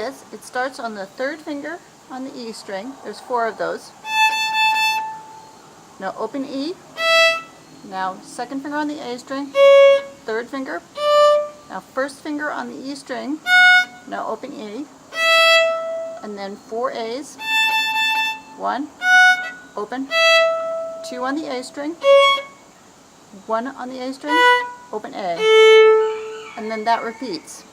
is, it starts on the third finger on the E string. There's 4 of those. Now open E. Now second finger on the A string, third finger. Now first finger on the E string. Now open E. And then 4 A's. 1, open, 2 on the A string, 1 on the A string, open A, and then that repeats.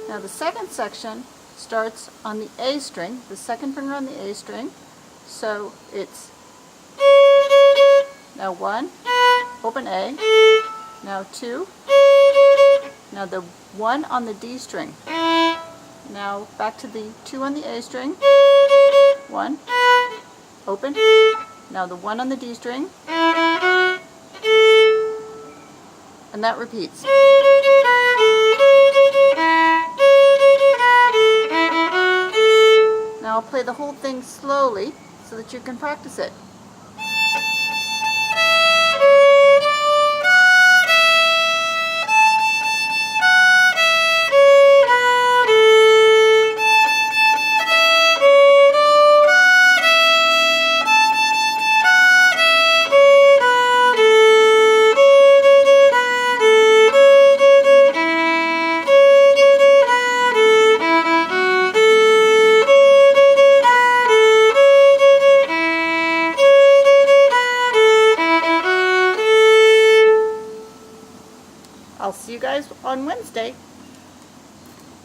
Now the second section starts on the A string, the second finger on the A string, so it's now 1, open A, now 2, now the 1 on the D string. Now back to the 2 on the A string. 1, open. Now the 1 on the D string. And that repeats. Now I'll play the whole thing slowly so that you can practice it. I'll see you guys on Wednesday.